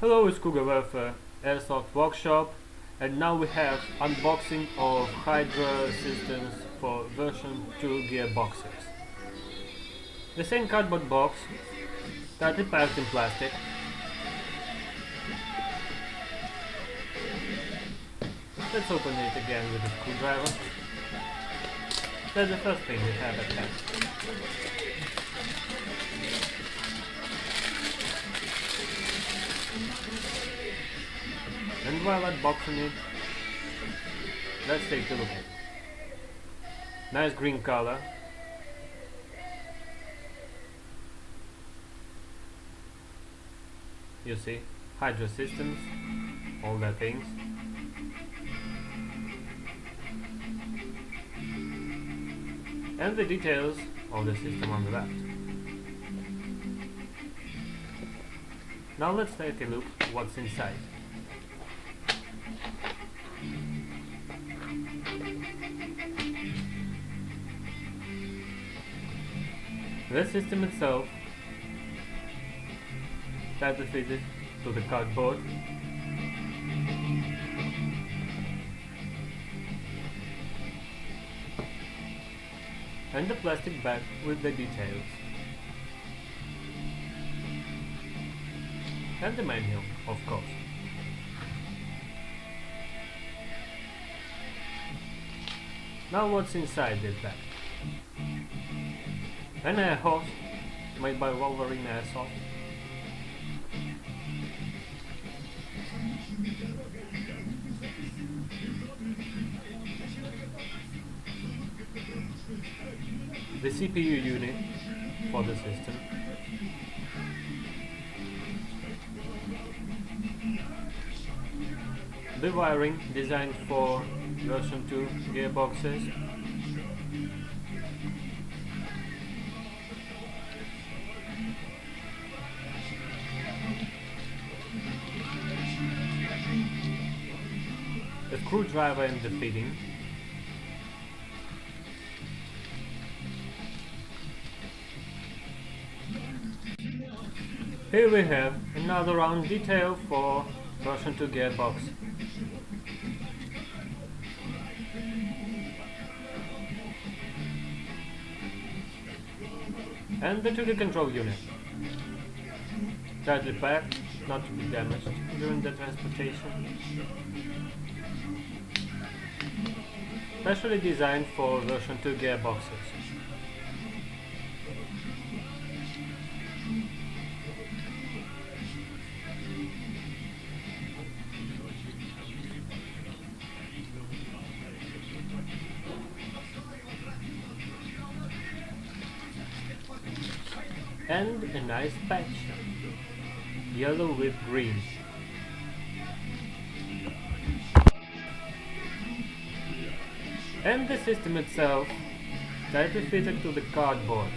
Hello, it's Cougar Welfare Airsoft Workshop, and now we have unboxing of Hydra systems for version 2 gearboxes. The same cardboard box, tightly packed in plastic. Let's open it again with a screwdriver. That's the first thing we have at hand. And while unboxing it, let's take a look at it. Nice green color. You see, Hydra systems, all their things. And the details of the system on the left. Now let's take a look what's inside. The system itself tightly fitted to the cardboard. And the plastic bag with the details. And the manual, of course. Now what's inside this bag? An air hose made by Wolverine Airsoft. The CPU unit for the system. The wiring designed for version 2 gearboxes. A screwdriver and the fitting. Here we have another round detail for version 2 gearbox. And the 2D control unit. Tightly packed, not to be damaged during the transportation. Specially designed for version 2 gearboxes. And a nice patch, yellow with green. And the system itself tightly fitted to the cardboard.